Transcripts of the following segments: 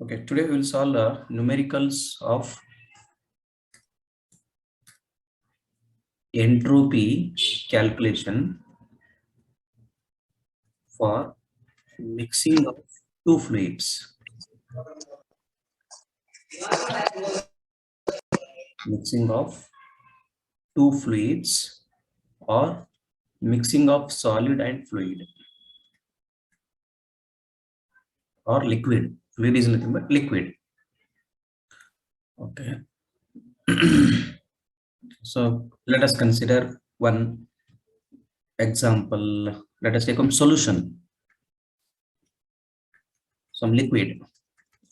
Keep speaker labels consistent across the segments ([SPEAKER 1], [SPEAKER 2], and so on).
[SPEAKER 1] Okay, today we will solve numericals of entropy calculation for mixing of two fluids. Mixing of two fluids or mixing of solid and fluid or liquid. Fluid is nothing but liquid. Okay. So let us consider one example. Let us take some solution, some liquid.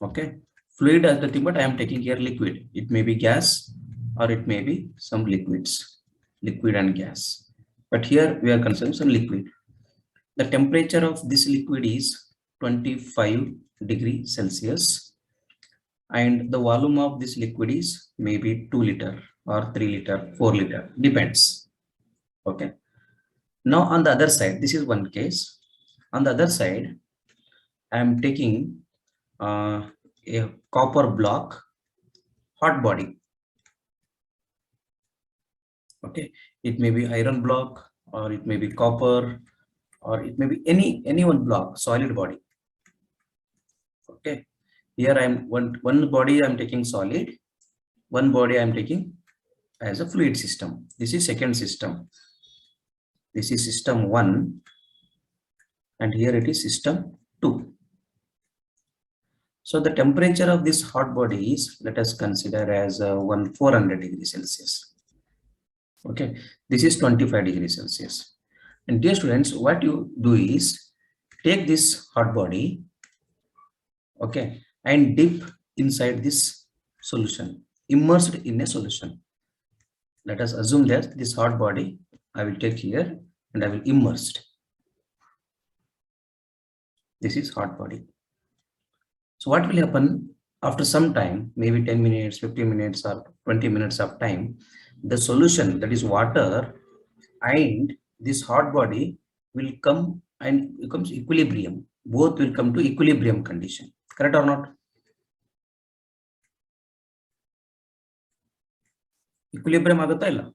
[SPEAKER 1] Okay, fluid as nothing but I am taking here liquid. It may be gas or it may be some liquids, liquid and gas. But here we are considering some liquid. The temperature of this liquid is 25 degrees Celsius and the volume of this liquid is maybe 2 liter or 3 liter, 4 liter, depends. Okay. Now on the other side, this is one case. On the other side, I am taking a copper block, hot body. Okay, it may be iron block or it may be copper or it may be any one block, solid body. Okay, here I am one body I am taking solid, one body I am taking as a fluid system. This is second system. This is system 1 and here it is system 2. So the temperature of this hot body is, let us consider as 400 degrees Celsius. Okay, this is 25 degrees Celsius. And dear students, what you do is take this hot body, okay, and dip inside this solution, immersed in a solution. Let us assume that this hot body I will take here and I will immersed. This is hot body. So what will happen after some time, maybe 10 minutes, 15 minutes or 20 minutes of time, the solution, that is water, and this hot body will come and becomes equilibrium. Both will come to equilibrium condition. Correct or not? Equilibrium agata illa?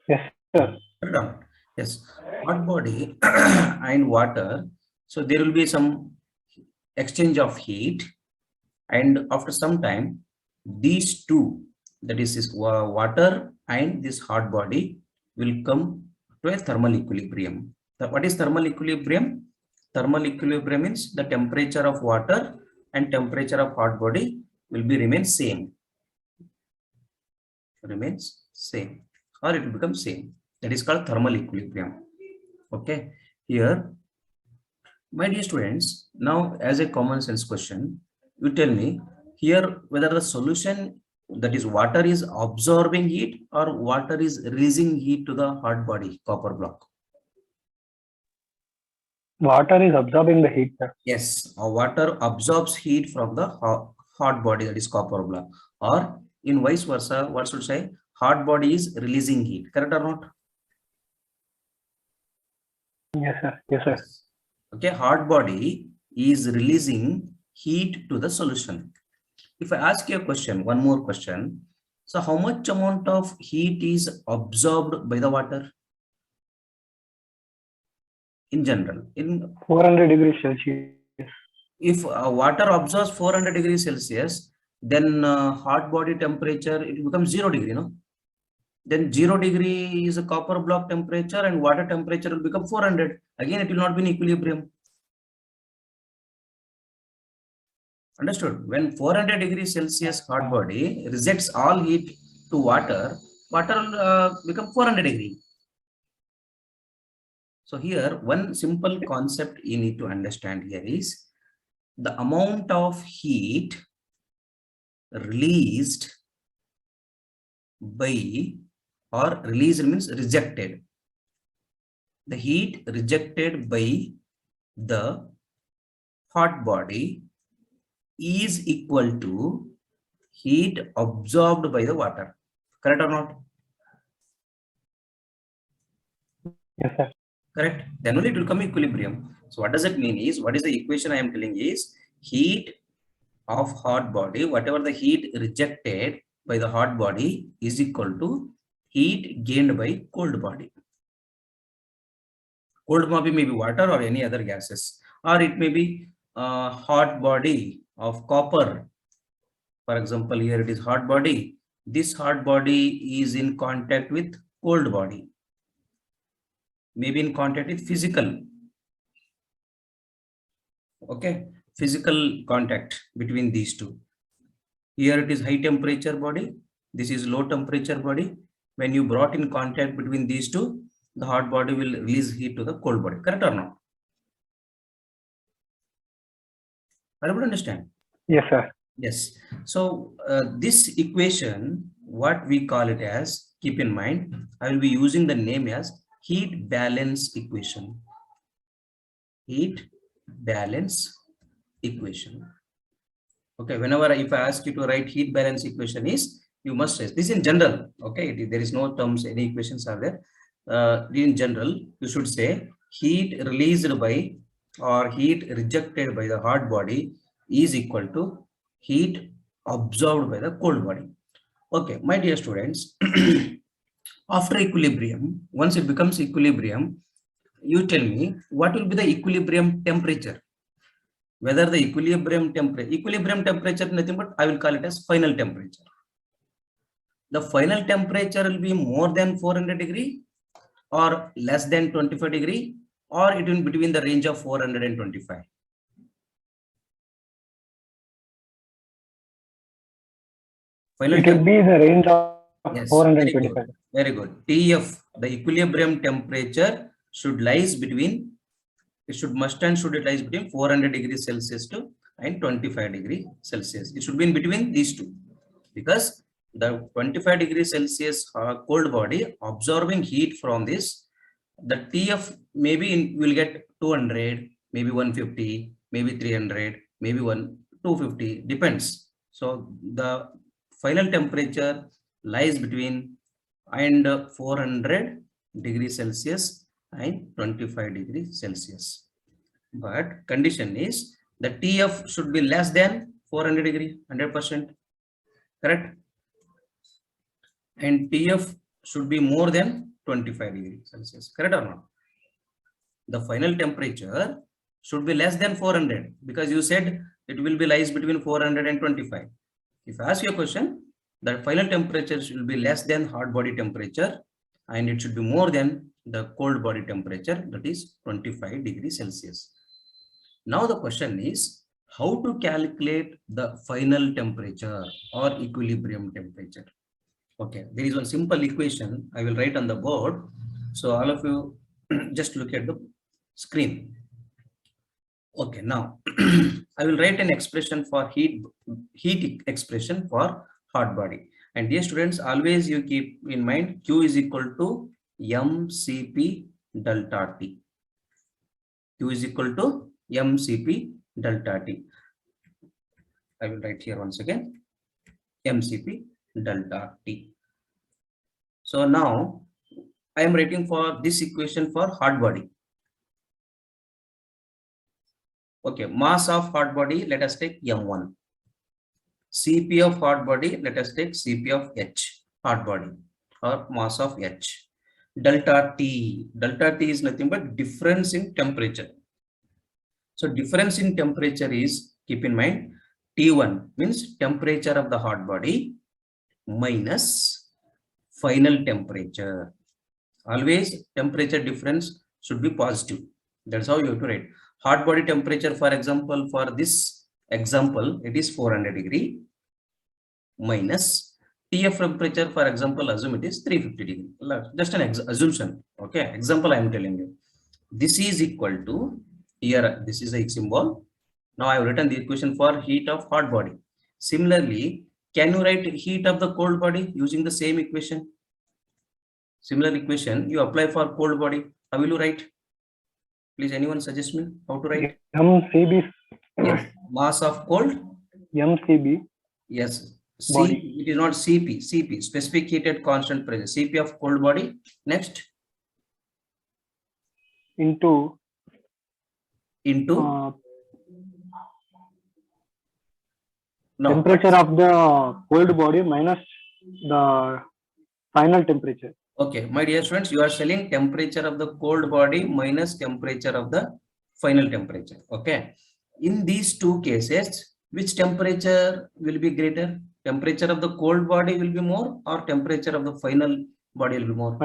[SPEAKER 2] Yes, sir.
[SPEAKER 1] Correct or not? Yes. Hot body and water. So there will be some exchange of heat, and after some time, these two, that is this water and this hot body, will come to a thermal equilibrium. What is thermal equilibrium? Thermal equilibrium means the temperature of water and temperature of hot body will be remain same. Remains same or it becomes same. That is called thermal equilibrium. Okay. Here, my dear students, now as a common sense question, you tell me here whether the solution, that is water, is absorbing heat or water is releasing heat to the hot body, copper block.
[SPEAKER 2] Water is absorbing the heat, sir.
[SPEAKER 1] Yes, water absorbs heat from the hot body, that is copper block, or in vice versa, what should say, hot body is releasing heat. Correct or not?
[SPEAKER 2] Yes, sir. Yes, sir.
[SPEAKER 1] Okay, hot body is releasing heat to the solution. If I ask you a question, one more question. So how much amount of heat is absorbed by the water? In general, in
[SPEAKER 2] 400 degrees Celsius.
[SPEAKER 1] if water absorbs 400 degrees Celsius, then hot body temperature, it becomes 0 degree, no? Then 0 degree is a copper block temperature and water temperature will become 400. Again, it will not be in equilibrium. Understood? When 400 degrees Celsius hot body rejects all heat to water, water will become 400 degree. So here, one simple concept you need to understand here is the amount of heat released by, or released means rejected. The heat rejected by the hot body is equal to heat absorbed by the water. Correct or not?
[SPEAKER 2] Yes, sir.
[SPEAKER 1] Correct. Then only it will come equilibrium. So what does it mean is, what is the equation I am telling is, heat of hot body, whatever the heat rejected by the hot body is equal to heat gained by cold body. Cold body may be water or any other gases, or it may be hot body of copper. For example, here it is hot body. This hot body is in contact with cold body, maybe in contact with physical. Okay, physical contact between these two. Here it is high temperature body. This is low temperature body. When you brought in contact between these two, the hot body will release heat to the cold body. Correct or not? I don't understand.
[SPEAKER 2] Yes, sir.
[SPEAKER 1] Yes. So this equation, what we call it as, keep in mind, I will be using the name as heat balance equation. Heat balance equation. Okay, whenever if I ask you to write heat balance equation is, you must say this in general. Okay, there is no terms, any equations are there. In general, you should say heat released by or heat rejected by the hot body is equal to heat absorbed by the cold body. Okay, my dear students, after equilibrium, once it becomes equilibrium, you tell me what will be the equilibrium temperature. Whether the equilibrium temperature nothing but I will call it as final temperature. The final temperature will be more than 400 degree or less than 25 degree, or it will be between the range of 425. Final
[SPEAKER 2] It will be the range of
[SPEAKER 1] yes,
[SPEAKER 2] 425.
[SPEAKER 1] very good. TF, the equilibrium temperature should lies between, it should lies between 400 degrees Celsius to and 25 degrees Celsius. It should be in between these two, because the 25 degrees Celsius cold body absorbing heat from this, the TF maybe will get 200, maybe 150, maybe 300, maybe 250, depends. So the final temperature lies between and 400 degrees Celsius and 25 degrees Celsius. But condition is the TF should be less than 400 degree, 100%, correct? And TF should be more than 25 degrees Celsius, correct or not? The final temperature should be less than 400 because you said it will be lies between 400 and 25. If I ask you a question, the final temperature should be less than hot body temperature and it should be more than the cold body temperature, that is 25 degrees Celsius. Now the question is how to calculate the final temperature or equilibrium temperature. Okay, there is one simple equation I will write on the board. So all of you just look at the screen. Okay, now I will write an expression for heat expression for hot body. And dear students, always you keep in mind Q is equal to mCp delta T. Q is equal to mCp delta T. I will write here once again mCp delta T. So now I am writing for this equation for hot body. Okay, mass of hot body, let us take M1. Cp of hot body, let us take Cp of H, hot body, or mass of H. Delta T is nothing but difference in temperature. So difference in temperature is, keep in mind, T1 means temperature of the hot body minus final temperature. Always temperature difference should be positive. That's how you have to write. Hot body temperature, for example, for this example, it is 400 degree minus TF temperature, for example, assume it is 350 degree. Just an assumption. Okay, example I am telling you. This is equal to, here this is a symbol. Now I have written the equation for heat of hot body. Similarly, can you write heat of the cold body using the same equation? Similar equation you apply for cold body. How will you write? Please, anyone suggest me how to write?
[SPEAKER 2] mCb.
[SPEAKER 1] Yes, mass of cold.
[SPEAKER 2] mCb.
[SPEAKER 1] Yes,
[SPEAKER 2] Body.
[SPEAKER 1] C, it is not Cp. Cp, specific heated constant pressure. Cp of cold body. Next.
[SPEAKER 2] Into
[SPEAKER 1] No.
[SPEAKER 2] Temperature of the cold body minus the final temperature.
[SPEAKER 1] Okay, my dear students, you are selling temperature of the cold body minus temperature of the final temperature. Okay. In these two cases, which temperature will be greater? Temperature of the cold body will be more, or temperature of the final body will be more?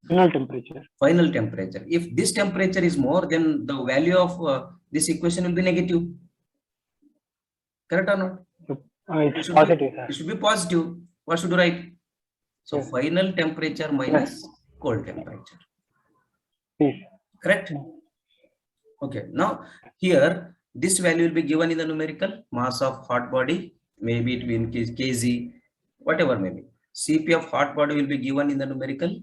[SPEAKER 2] Final temperature.
[SPEAKER 1] Final temperature. If this temperature is more, then the value of this equation will be negative. Correct or not?
[SPEAKER 2] It's positive, sir.
[SPEAKER 1] It should be positive. What should you write? So
[SPEAKER 2] Yes.
[SPEAKER 1] final temperature minus cold temperature.
[SPEAKER 2] Please.
[SPEAKER 1] Correct? Okay. Now here this value will be given in the numerical mass of hot body, maybe it will increase kg, whatever maybe. Cp of hot body will be given in the numerical.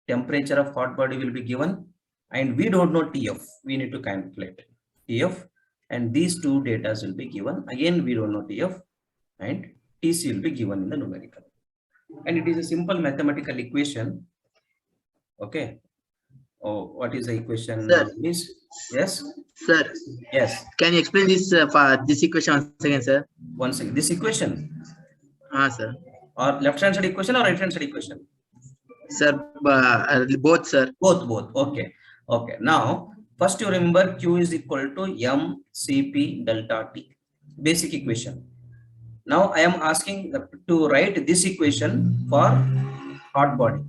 [SPEAKER 1] Temperature of hot body will be given, and we don't know TF. We need to calculate TF, and these two data will be given. Again, we don't know TF, and TC will be given in the numerical. And it is a simple mathematical equation. Okay. Oh, what is the equation?
[SPEAKER 3] Sir.
[SPEAKER 1] Please. Yes.
[SPEAKER 3] Sir,
[SPEAKER 1] Yes.
[SPEAKER 3] can you explain this this equation once again, sir?
[SPEAKER 1] One second. This equation,
[SPEAKER 3] Sir.
[SPEAKER 1] or left hand side equation or right hand side equation?
[SPEAKER 3] Sir, both, sir.
[SPEAKER 1] Both. Okay. Okay. Now, first you remember Q is equal to mCp delta T. Basic equation. Now I am asking to write this equation for hot body.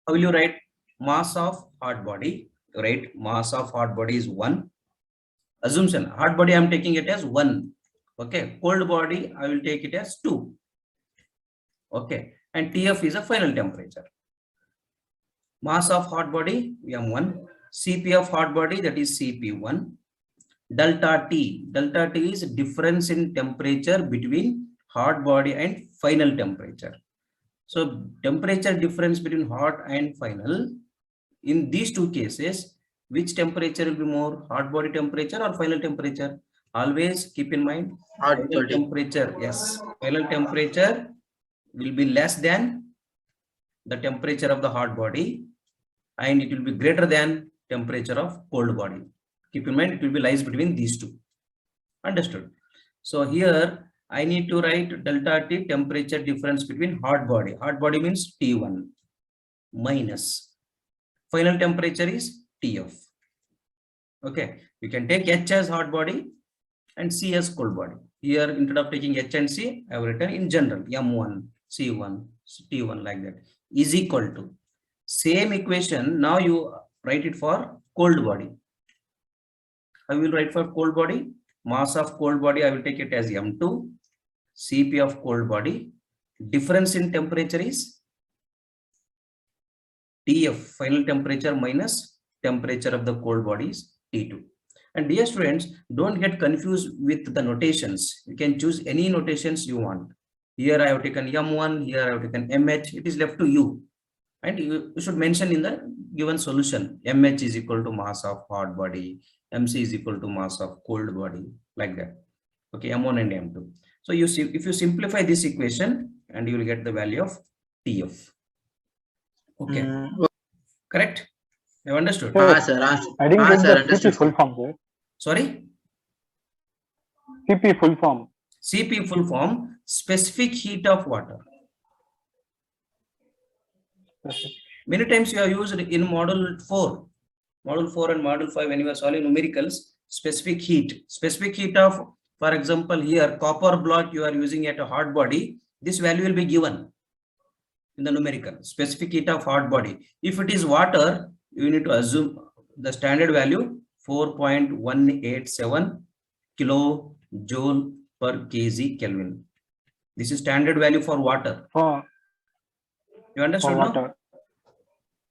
[SPEAKER 1] How will you write? Mass of hot body, right? Mass of hot body is 1. Assumption, hot body I am taking it as 1. Okay. Cold body I will take it as 2. Okay. And TF is a final temperature. Mass of hot body M1. Cp of hot body, that is Cp1. Delta T is difference in temperature between hot body and final temperature. So temperature difference between hot and final, in these two cases, which temperature will be more, hot body temperature or final temperature? Always keep in mind,
[SPEAKER 3] Hot
[SPEAKER 1] final
[SPEAKER 3] body.
[SPEAKER 1] temperature, yes, final temperature will be less than the temperature of the hot body, and it will be greater than temperature of cold body. Keep in mind, it will be lies between these two. Understood? So here I need to write delta T, temperature difference between hot body. Hot body means T1 minus final temperature is TF. Okay, you can take H as hot body and C as cold body. Here, instead of taking H and C, I have written in general M1, C1, T1 like that is equal to same equation. Now you write it for cold body. I will write for cold body. Mass of cold body, I will take it as M2. Cp of cold body. Difference in temperature is TF, final temperature minus temperature of the cold body is T2. And dear students, don't get confused with the notations. You can choose any notations you want. Here I have taken M1, here I have taken MH. It is left to you. And you should mention in the given solution, MH is equal to mass of hot body, MC is equal to mass of cold body, like that. Okay, M1 and M2. So you see, if you simplify this equation, and you will get the value of TF. Okay, correct? You understood?
[SPEAKER 3] Sir.
[SPEAKER 2] I didn't get
[SPEAKER 3] Sir,
[SPEAKER 2] the CP
[SPEAKER 3] understood,
[SPEAKER 2] full
[SPEAKER 3] sir.
[SPEAKER 2] form, sir.
[SPEAKER 1] Sorry?
[SPEAKER 2] CP full form.
[SPEAKER 1] CP full form, specific heat of water. Many times you have used in model 4 and model 5 when you are solving numericals, specific heat of, for example, here copper block you are using at a hot body, this value will be given in the numerical, specific heat of hot body. If it is water, you need to assume the standard value 4.187 kilojoule per kg Kelvin. This is standard value for water. You understood?
[SPEAKER 2] Water.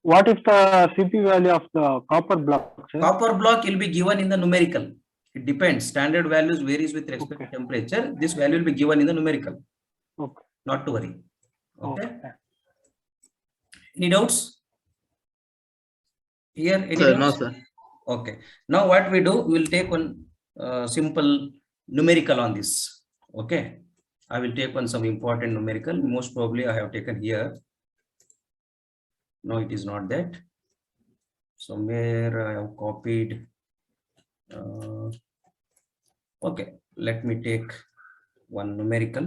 [SPEAKER 2] What is the CP value of the copper block, sir?
[SPEAKER 1] Copper block will be given in the numerical. It depends. Standard values varies with respect to
[SPEAKER 2] Okay.
[SPEAKER 1] temperature. This value will be given in the numerical.
[SPEAKER 2] Okay.
[SPEAKER 1] Not to worry. Okay.
[SPEAKER 2] Okay.
[SPEAKER 1] Any doubts? Here, any
[SPEAKER 3] Sir,
[SPEAKER 1] doubts?
[SPEAKER 3] no, sir.
[SPEAKER 1] Okay. Now what we do, we will take one simple numerical on this. Okay. I will take one some important numerical. Most probably I have taken here. No, it is not that. Somewhere I have copied. Okay, let me take one numerical.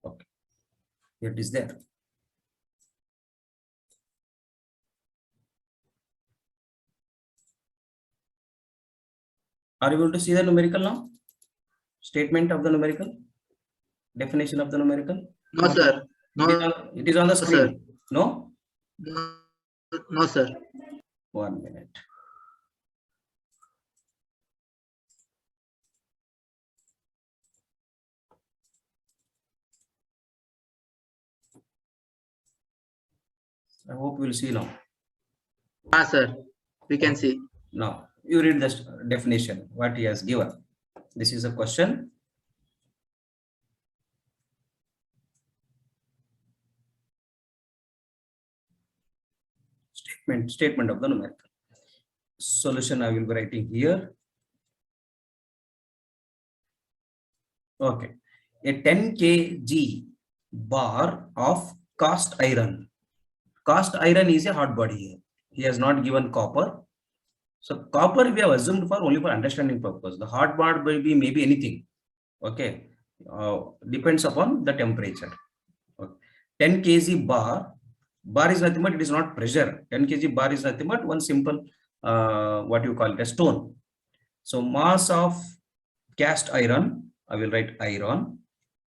[SPEAKER 1] Okay, here it is there. Are you able to see the numerical now? Statement of the numerical, definition of the numerical.
[SPEAKER 3] No, sir. No,
[SPEAKER 1] It is on the
[SPEAKER 3] sir.
[SPEAKER 1] screen. No?
[SPEAKER 3] No, sir.
[SPEAKER 1] 1 minute. I hope you will see now.
[SPEAKER 3] Ah, sir. We can see.
[SPEAKER 1] Now you read the definition, what he has given. This is a question. Statement of the numerical. Solution I will be writing here. Okay. A 10 kg bar of cast iron. Cast iron is a hot body here. He has not given copper. So copper we have assumed for only for understanding purpose. The hot bar will be maybe anything. Okay. Depends upon the temperature. Okay. 10 kg bar. Bar is nothing but it is not pressure. 10 kg bar is nothing but one simple what you call it, a stone. So mass of cast iron, I will write iron.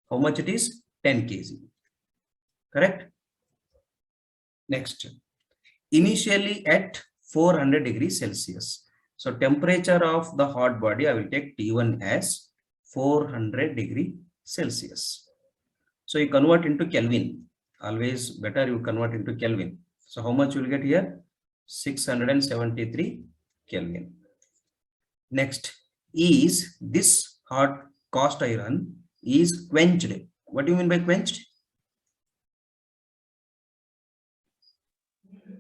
[SPEAKER 1] How much it is? 10 kg. Correct? Next. Initially at 400 degrees Celsius. So temperature of the hot body, I will take T1 as 400 degree Celsius. So you convert into Kelvin. Always better you convert into Kelvin. So how much you will get here? 673 Kelvin. Next, is this hot cast iron is quenched. What do you mean by quenched?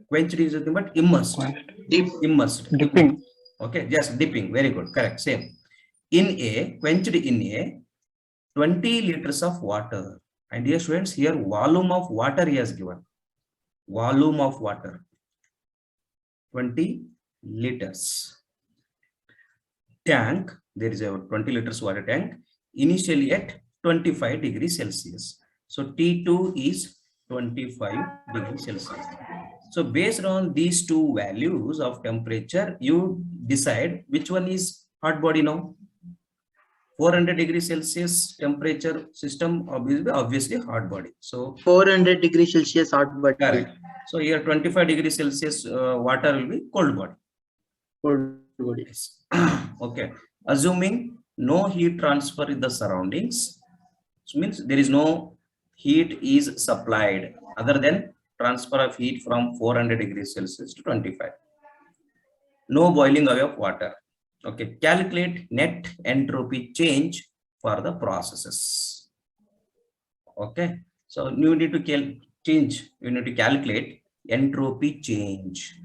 [SPEAKER 1] Quenched is nothing but immersed.
[SPEAKER 3] Deep.
[SPEAKER 1] Immersed.
[SPEAKER 2] Dipping.
[SPEAKER 1] Okay, just dipping. Very good. Correct. Same. Quenched in a 20 liters of water. And dear students, here volume of water he has given. Volume of water. 20 liters. Tank, there is a 20 liters water tank, initially at 25 degrees Celsius. So T2 is 25 degrees Celsius. So based on these two values of temperature, you decide which one is hot body now. 400 degrees Celsius temperature system obviously hot body. So
[SPEAKER 3] 400 degrees Celsius hot body.
[SPEAKER 1] correct. So here 25 degrees Celsius water will be cold body.
[SPEAKER 3] Cold body.
[SPEAKER 1] Okay. Assuming no heat transfer in the surroundings, which means there is no heat is supplied other than transfer of heat from 400 degrees Celsius to 25. No boiling away of water. Okay. Calculate net entropy change for the processes. Okay. So you need to you need to calculate entropy change.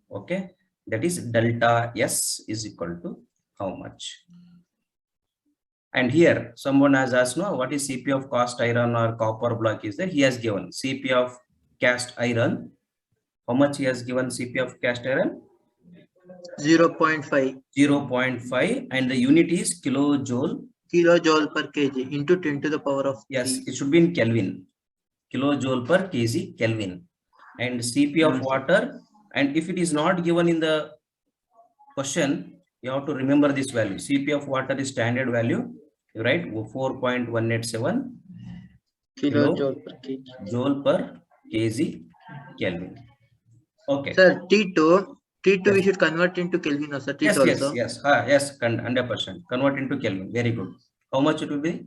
[SPEAKER 1] Okay. That is delta S is equal to how much? And here someone has asked, no, what is Cp of cast iron or copper block is there? He has given Cp of cast iron. How much he has given Cp of cast iron?
[SPEAKER 3] 0.5.
[SPEAKER 1] 0.5 and the unit is kilojoule.
[SPEAKER 3] Kilojoule per kg into 10 to the power of 3.
[SPEAKER 1] Yes, it should be in Kelvin. Kilojoule per kg Kelvin. And Cp of water. And if it is not given in the question, you have to remember this value. Cp of water is standard value. You write 4.187
[SPEAKER 3] Kilojoule per kg.
[SPEAKER 1] joule per kg Kelvin. Okay.
[SPEAKER 3] Sir, T2 we should convert into Kelvin also.
[SPEAKER 1] Yes,
[SPEAKER 3] T2
[SPEAKER 1] yes,
[SPEAKER 3] also.
[SPEAKER 1] yes. Yes, 100%. Convert into Kelvin. Very good. How much it will be?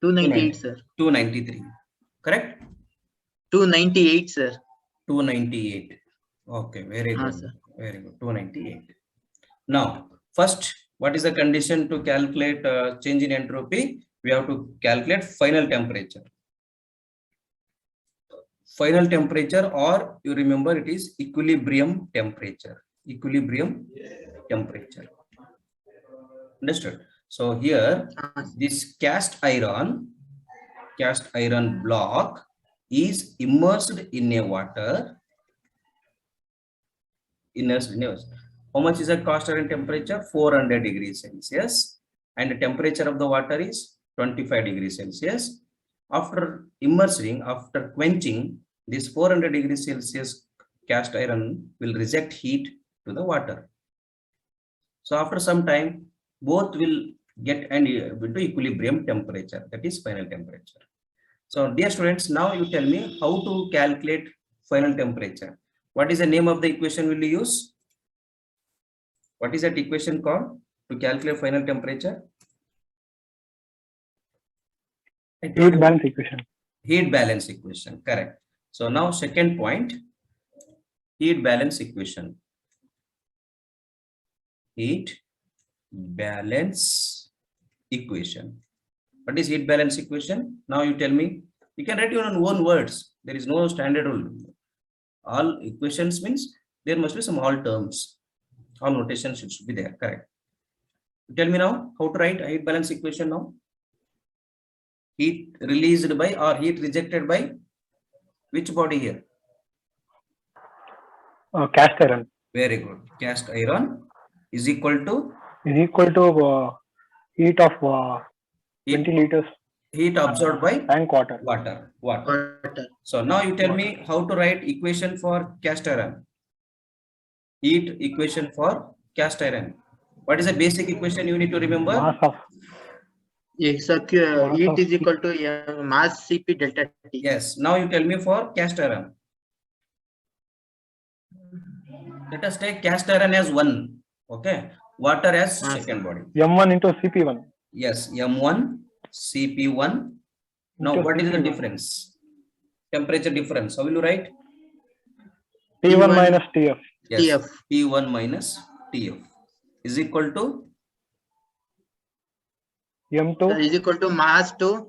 [SPEAKER 3] 298, sir.
[SPEAKER 1] 293. Correct?
[SPEAKER 3] 298, sir.
[SPEAKER 1] 298. Okay, very good.
[SPEAKER 3] Sir.
[SPEAKER 1] Very good. 298. Now, first, what is the condition to calculate change in entropy? We have to calculate final temperature. Final temperature, or you remember it is equilibrium temperature. Equilibrium temperature. Understood? So here
[SPEAKER 3] Ah,
[SPEAKER 1] this cast iron block is immersed in a water. How much is the cast iron temperature? 400 degrees Celsius, and the temperature of the water is 25 degrees Celsius. After immersing, after quenching, this 400 degrees Celsius cast iron will reject heat to the water. So after some time, both will get into equilibrium temperature, that is final temperature. So dear students, now you tell me how to calculate final temperature. What is the name of the equation will you use? What is that equation called to calculate final temperature?
[SPEAKER 2] Heat balance equation.
[SPEAKER 1] Heat balance equation, correct. So now second point, heat balance equation. Heat balance equation. What is heat balance equation? Now you tell me. You can write your own words. There is no standard rule. All equations means there must be some all terms. All notations should be there, correct. Tell me now how to write a heat balance equation now. Heat released by or heat rejected by which body here?
[SPEAKER 2] Cast iron
[SPEAKER 1] Very good. Cast iron is equal to
[SPEAKER 2] heat of 20 liters
[SPEAKER 1] heat absorbed by
[SPEAKER 2] tank water.
[SPEAKER 1] water.
[SPEAKER 3] water.
[SPEAKER 1] So now you tell me how to write equation for cast iron. Heat equation for cast iron. What is the basic equation you need to remember?
[SPEAKER 2] Mass of
[SPEAKER 3] Yes, heat is equal to mass Cp delta T.
[SPEAKER 1] Yes. Now you tell me for cast iron. Let us take cast iron as 1. Okay. Water as second body.
[SPEAKER 2] M1 into Cp1.
[SPEAKER 1] Yes. M1 Cp1. Now
[SPEAKER 2] Into
[SPEAKER 1] what is the
[SPEAKER 2] Cp1.
[SPEAKER 1] difference? Temperature difference. How will you write?
[SPEAKER 2] T1 minus Tf.
[SPEAKER 1] Yes.
[SPEAKER 3] Tf.
[SPEAKER 1] T1 minus Tf is equal to
[SPEAKER 2] M2
[SPEAKER 3] is equal to mass to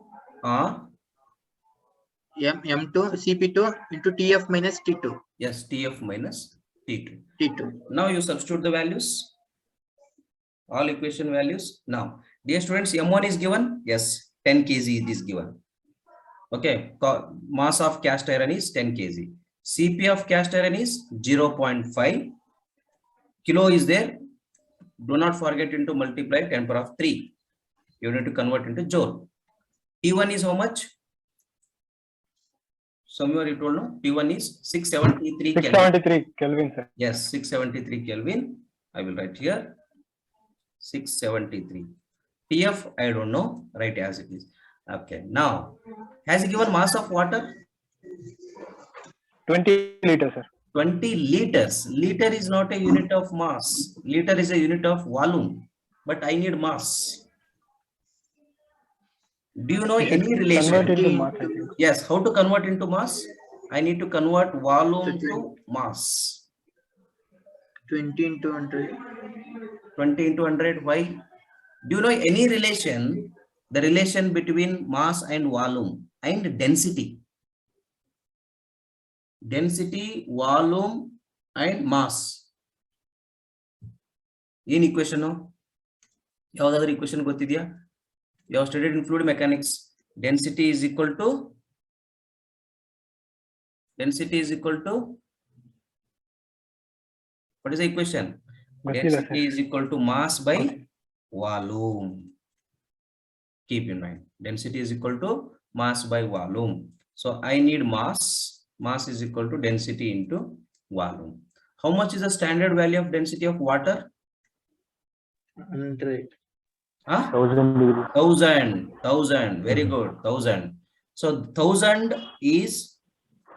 [SPEAKER 3] M2 Cp2 into Tf minus T2.
[SPEAKER 1] yes, Tf minus T2.
[SPEAKER 3] T2.
[SPEAKER 1] Now you substitute the values, all equation values. Now, dear students, M1 is given. Yes, 10 kg it is given. Okay, mass of cast iron is 10 kg. Cp of cast iron is 0.5. Kilo is there. Do not forget into multiply 10 power of 3. You need to convert into joule. T1 is how much? Somewhere you told no. T1 is 673 Kelvin.
[SPEAKER 2] 673 Kelvin, sir.
[SPEAKER 1] Yes, 673 Kelvin. I will write here 673. TF, I don't know. Write as it is. Okay. Now, has he given mass of water?
[SPEAKER 2] 20 liters, sir.
[SPEAKER 1] 20 liters. Liter is not a unit of mass. Liter is a unit of volume. But I need mass. Do you know any relation?
[SPEAKER 2] Convert into mass, I think.
[SPEAKER 1] Yes. How to convert into mass? I need to convert volume to mass.
[SPEAKER 3] 20 into 100.
[SPEAKER 1] 20 into 100. Why? Do you know any relation? The relation between mass and volume and density. Density, volume, and mass. In equation no? Other equation gottidya? You have studied in fluid mechanics. Density is equal to what is the equation? Density is equal to mass by volume. Keep in mind, density is equal to mass by volume. So I need mass. Mass is equal to density into volume. How much is the standard value of density of water?
[SPEAKER 3] 100.
[SPEAKER 2] 1000 degrees.
[SPEAKER 1] 1000. Very good. 1000. So 1000 is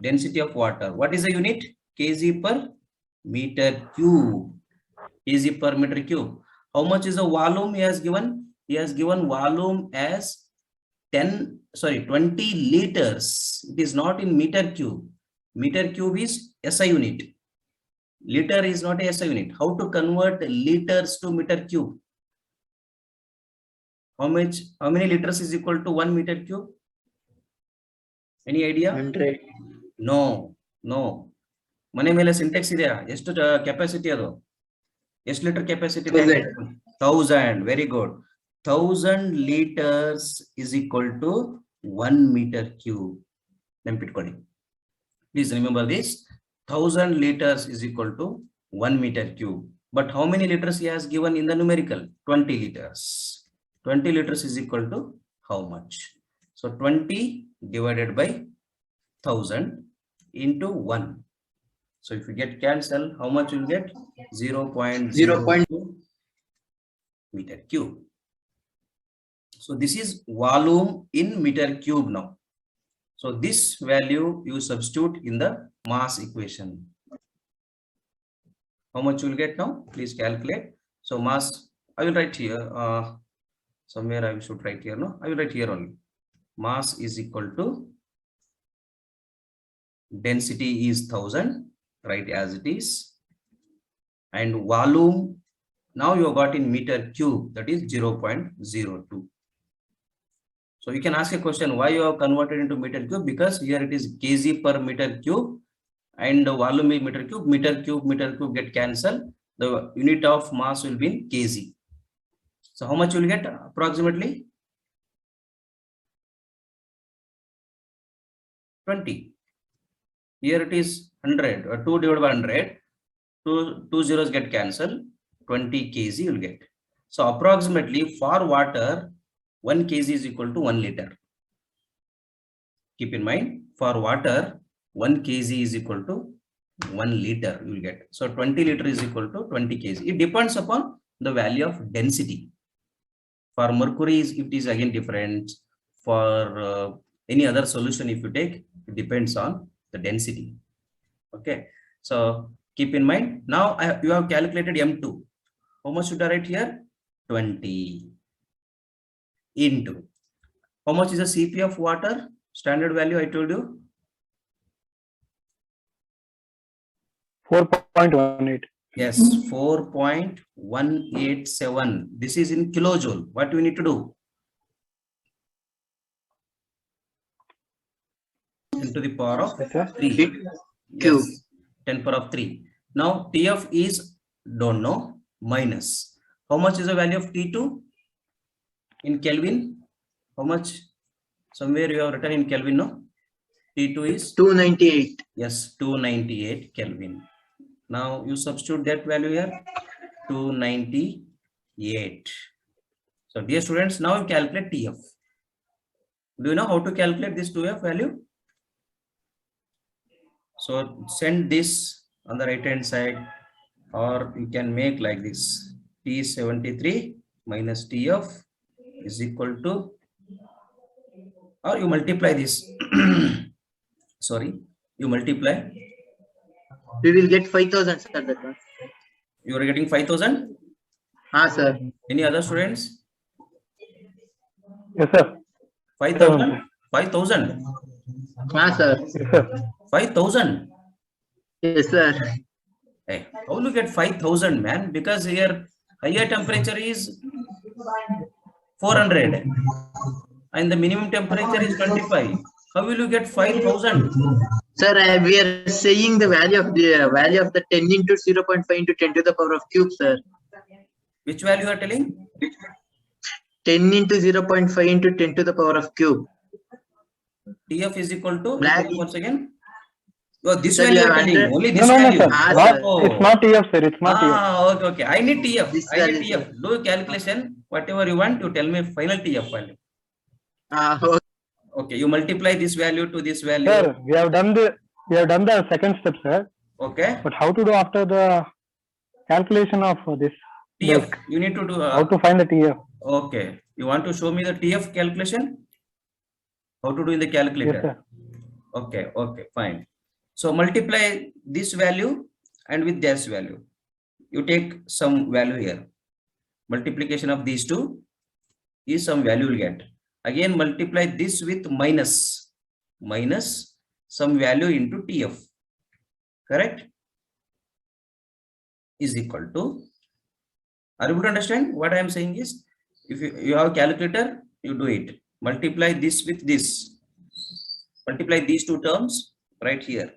[SPEAKER 1] density of water. What is the unit? Kg per meter cube. Kg per meter cube. How much is the volume he has given? He has given volume as 20 liters. It is not in meter cube. Meter cube is SI unit. Liter is not a SI unit. How to convert liters to meter cube? How many liters is equal to 1 meter cube? Any idea?
[SPEAKER 3] 100.
[SPEAKER 1] No. ಮನೆ ಮೇಲೆ ಸಿಂಟೆಕ್ಸ್ ಇದೆಯಾ? ಎಷ್ಟು capacity ಅದು? ಎಷ್ಟು litre capacity?
[SPEAKER 3] 1000.
[SPEAKER 1] 1000. Very good. 1000 liters is equal to 1 meter cube. Please remember this. 1000 liters is equal to 1 meter cube. But how many liters he has given in the numerical? 20 liters. 20 liters is equal to how much? So 20 divided by 1000 into 1. So if you get cancel, how much you will get? 0.02 meter cube. So this is volume in meter cube now. So this value you substitute in the mass equation. How much you will get now? Please calculate. So mass, I will write here. Somewhere I should write here. No, I will write here only. Mass is equal to density is 1000. Write as it is. And volume now you got in meter cube, that is 0.02. So you can ask a question, why you have converted into meter cube? Because here it is kg per meter cube and the volume is meter cube get cancelled. The unit of mass will be in kg. So how much you will get approximately? 20. Here it is 100 or 2 divided by 100. Two zeros get cancelled. 20 kg you will get. So approximately for water, 1 kg is equal to 1 liter. Keep in mind, for water, 1 kg is equal to 1 liter you will get. So 20 liter is equal to 20 kg. It depends upon the value of density. For mercury, it is again different. For any other solution, if you take, it depends on the density. Okay. So keep in mind, now you have calculated M2. How much should I write here? 20 into. How much is the Cp of water? Standard value I told you.
[SPEAKER 2] 4.18.
[SPEAKER 1] Yes, 4.187. This is in kilojoule. What do we need to do? 10 to the power of 3. Yes, 10 power of 3. Now TF is don't know minus. How much is the value of T2 in Kelvin? How much? Somewhere you have written in Kelvin, no? T2 is
[SPEAKER 3] 298.
[SPEAKER 1] Yes, 298 Kelvin. Now you substitute that value here, 298. So dear students, now you calculate TF. Do you know how to calculate this TF value? So send this on the right hand side, or you can make like this: T73 minus TF is equal to, or you multiply this. Sorry, you multiply.
[SPEAKER 3] We will get 5,000, sir. That one.
[SPEAKER 1] You are getting 5,000.
[SPEAKER 3] Sir.
[SPEAKER 1] Any other students?
[SPEAKER 2] Yes, sir.
[SPEAKER 1] 5,000. 5,000.
[SPEAKER 3] Sir.
[SPEAKER 2] Yes, sir.
[SPEAKER 1] 5,000.
[SPEAKER 3] Yes, sir.
[SPEAKER 1] Hey, how will you get 5,000, man? Because here higher temperature is 400 and the minimum temperature is 25. How will you get 5,000?
[SPEAKER 3] Sir, we are saying the value of the 10 into 0.5 into 10 to the power of cube, sir.
[SPEAKER 1] Which value you are telling?
[SPEAKER 3] 10 into 0.5 into 10 to the power of cube.
[SPEAKER 1] TF is equal to, once again. Oh, this
[SPEAKER 3] Sir,
[SPEAKER 1] value you
[SPEAKER 3] you
[SPEAKER 1] are
[SPEAKER 3] are
[SPEAKER 1] telling.
[SPEAKER 3] under-
[SPEAKER 1] Only this
[SPEAKER 2] No,
[SPEAKER 1] value.
[SPEAKER 2] sir.
[SPEAKER 3] sir.
[SPEAKER 2] It's not TF, sir. It's not TF.
[SPEAKER 1] Okay. I need TF.
[SPEAKER 3] This
[SPEAKER 1] I need
[SPEAKER 3] value,
[SPEAKER 1] TF. Do calculation. Whatever you want, you tell me final TF value.
[SPEAKER 3] Okay.
[SPEAKER 1] Okay, you multiply this value to this value.
[SPEAKER 2] Sir, we have done the second step, sir.
[SPEAKER 1] Okay.
[SPEAKER 2] But how to do after the calculation of this?
[SPEAKER 1] TF.
[SPEAKER 2] Like,
[SPEAKER 1] You need to do.
[SPEAKER 2] how to find the TF?
[SPEAKER 1] Okay. You want to show me the TF calculation? How to do in the calculator?
[SPEAKER 2] Yes, sir.
[SPEAKER 1] Okay. Okay. Fine. So multiply this value and with this value. You take some value here. Multiplication of these two is some value you will get. Again, multiply this with minus some value into TF. Correct? Is equal to. Are you able to understand what I am saying is, if you have a calculator, you do it. Multiply this with this. Multiply these two terms right here.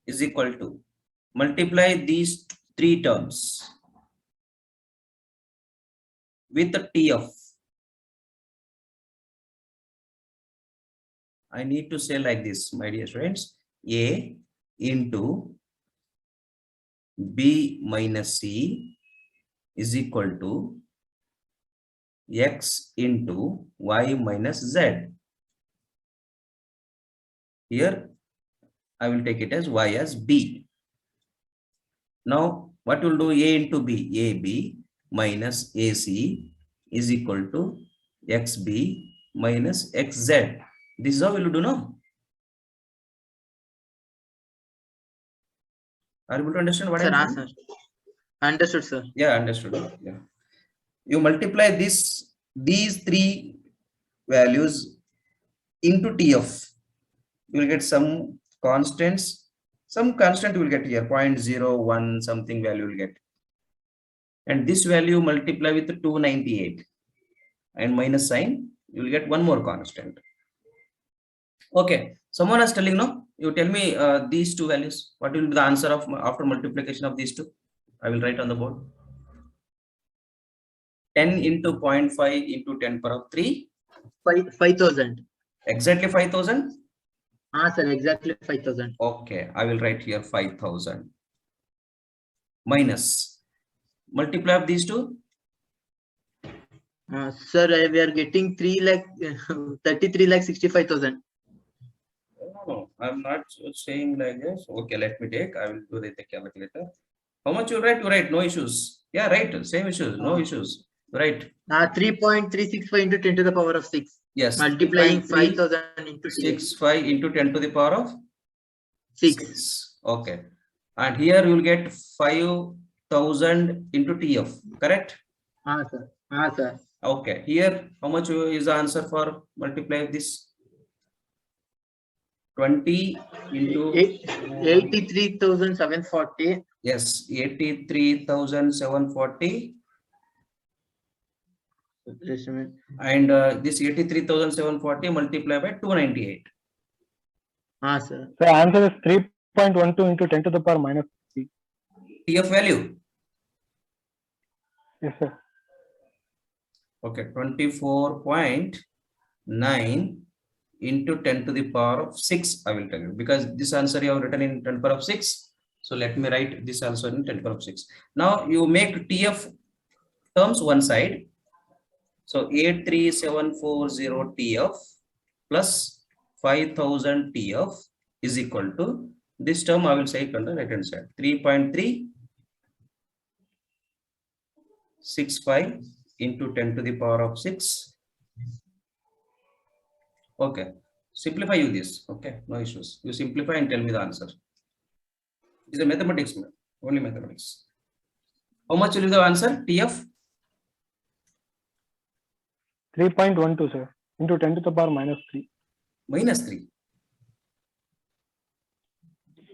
[SPEAKER 1] Is equal to. Multiply these three terms. with the TF. I need to say like this, my dear friends, A into B minus C is equal to X into Y minus Z. Here, I will take it as Y as B. Now, what will do A into B? AB minus AC is equal to XB minus XZ. This is how we will do now. Are you able to understand what
[SPEAKER 3] Sir,
[SPEAKER 1] I'm saying?
[SPEAKER 3] sir. Understood, sir.
[SPEAKER 1] Yeah, understood. Yeah. You multiply these three values into TF. You will get some constants. Some constant you will get here, 0.01 something value will get. And this value multiply with 298 and minus sign, you will get one more constant. Okay, someone is telling, no, you tell me these two values. What will be the answer of after multiplication of these two? I will write on the board. 10 into 0.5 into 10 power of 3.
[SPEAKER 3] 5,000.
[SPEAKER 1] Exactly 5,000.
[SPEAKER 3] Sir, exactly 5,000.
[SPEAKER 1] Okay, I will write here 5,000 minus multiply of these two.
[SPEAKER 3] Sir, we are getting 33,65,000.
[SPEAKER 1] No, I'm not saying like this. Okay, let me take. I will do the calculator. How much you write? You write, no issues. Yeah, right. Same issues, no issues. Right.
[SPEAKER 3] 3.365 into 10 to the power of 6.
[SPEAKER 1] Yes.
[SPEAKER 3] Multiplying 5,000 into
[SPEAKER 1] 65 into 10 to the power of
[SPEAKER 3] 6.
[SPEAKER 1] Okay. And here you will get 5,000 into TF, correct?
[SPEAKER 3] Sir. Sir.
[SPEAKER 1] Okay. Here, how much is the answer for multiply this? 20 into
[SPEAKER 3] 83,740.
[SPEAKER 1] Yes, 83,740. And this 83,740 multiplied by 298.
[SPEAKER 3] Sir.
[SPEAKER 2] The answer is 3.12 into 10 to the power minus 3.
[SPEAKER 1] TF value.
[SPEAKER 2] Yes, sir.
[SPEAKER 1] Okay, 24.9 into 10 to the power of 6. I will tell you because this answer you have written in 10 power of 6. So let me write this also in 10 power of 6. Now you make TF terms one side. So 83740 TF plus 5,000 TF is equal to this term. I will say it on the right hand side, 3.365 into 10 to the power of 6. Okay, simplify you this. Okay, no issues. You simplify and tell me the answer. It's a mathematics, only mathematics. How much will be the answer? TF
[SPEAKER 2] 3.12, sir, into 10 to the power minus 3.
[SPEAKER 1] minus 3.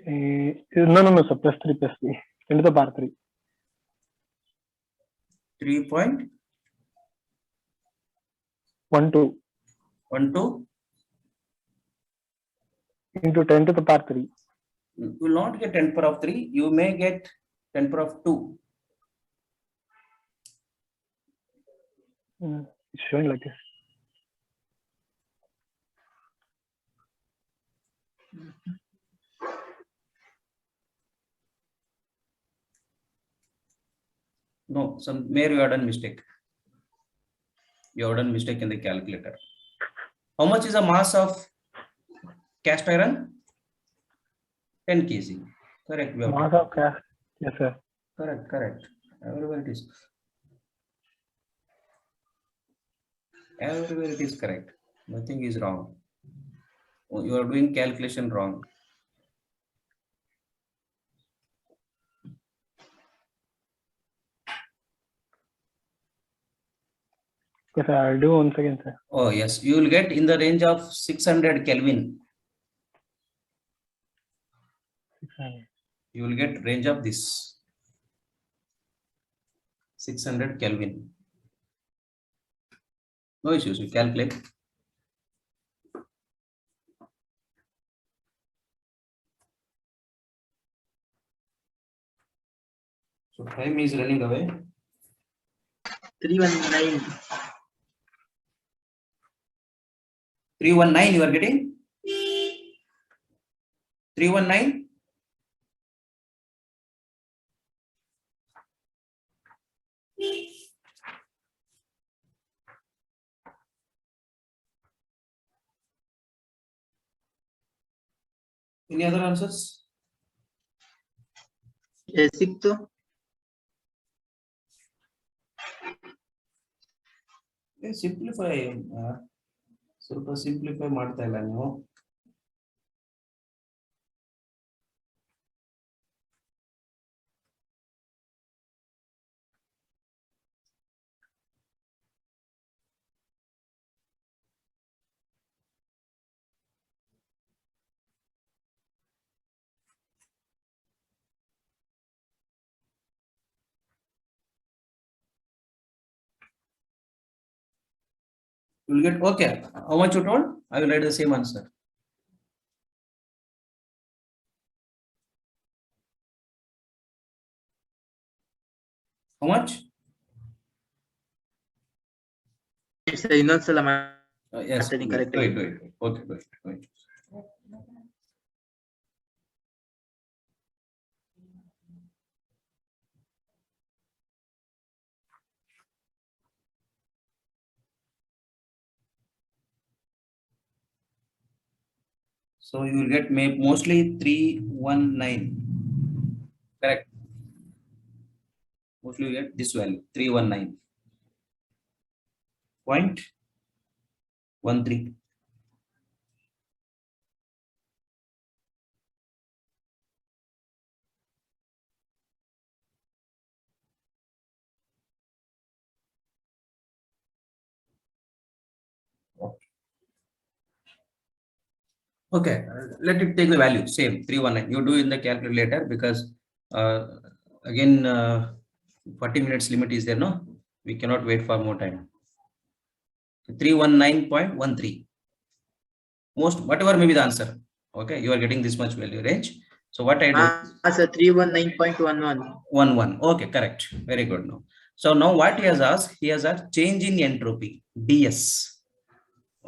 [SPEAKER 2] No, sir, plus 3, 10 to the power 3.
[SPEAKER 1] 3.12
[SPEAKER 2] into 10 to the power 3.
[SPEAKER 1] You will not get 10 power of 3. You may get 10 power of 2.
[SPEAKER 2] It's showing like this.
[SPEAKER 1] No, where you have done mistake. You have done mistake in the calculator. How much is the mass of cast iron? 10 kg. Correct.
[SPEAKER 2] Mass of cast. Yes, sir.
[SPEAKER 1] Correct. Everywhere it is. Everywhere it is correct. Nothing is wrong. You are doing calculation wrong.
[SPEAKER 2] Yes, sir. I'll do once again, sir.
[SPEAKER 1] Oh, yes. You will get in the range of 600 Kelvin.
[SPEAKER 2] 600.
[SPEAKER 1] You will get range of this 600 Kelvin. No issues. You calculate. So time is running away.
[SPEAKER 3] 319.
[SPEAKER 1] 319 you are getting? 319? Any other answers?
[SPEAKER 3] Yes, ಸಿಕ್ತು.
[SPEAKER 1] Simplify. ಸ್ವಲ್ಪ simplify ಮಾಡ್ತಾ ಇಲ್ಲ ನೀವು. You will get okay. How much you told? I will write the same answer. How much?
[SPEAKER 3] ಇನ್ನೊಂದ್ಸಲ
[SPEAKER 1] Yes.
[SPEAKER 3] ಮಾತಾಡಿ
[SPEAKER 1] Do
[SPEAKER 3] correct
[SPEAKER 1] it,
[SPEAKER 3] ಆಗಿ.
[SPEAKER 1] do it. Okay, do it. Do it. So you will get mostly 319. Correct. Mostly you get this value 319.13. Okay, let it take the value same 319. You do in the calculator because again 40 minutes limit is there, no? We cannot wait for more time. 319.13. Most whatever may be the answer. Okay, you are getting this much value range. So what I do?
[SPEAKER 3] Sir, 319.11.
[SPEAKER 1] 11. Okay, correct. Very good. Now, so now what he has asked? He has asked change in entropy, DS.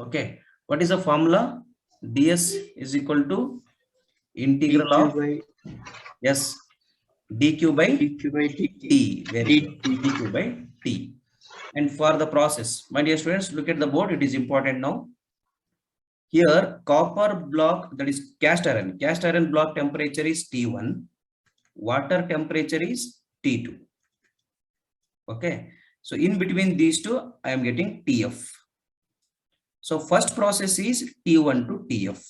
[SPEAKER 1] Okay, what is the formula? DS is equal to integral
[SPEAKER 3] dq
[SPEAKER 1] of
[SPEAKER 3] by
[SPEAKER 1] yes dq by
[SPEAKER 3] dq by dt.
[SPEAKER 1] t. Very good. dq by t. And for the process, my dear students, look at the board. It is important now. Here, copper block, that is cast iron. Cast iron block temperature is T1. Water temperature is T2. Okay. So in between these two, I am getting TF. So first process is T1 to TF.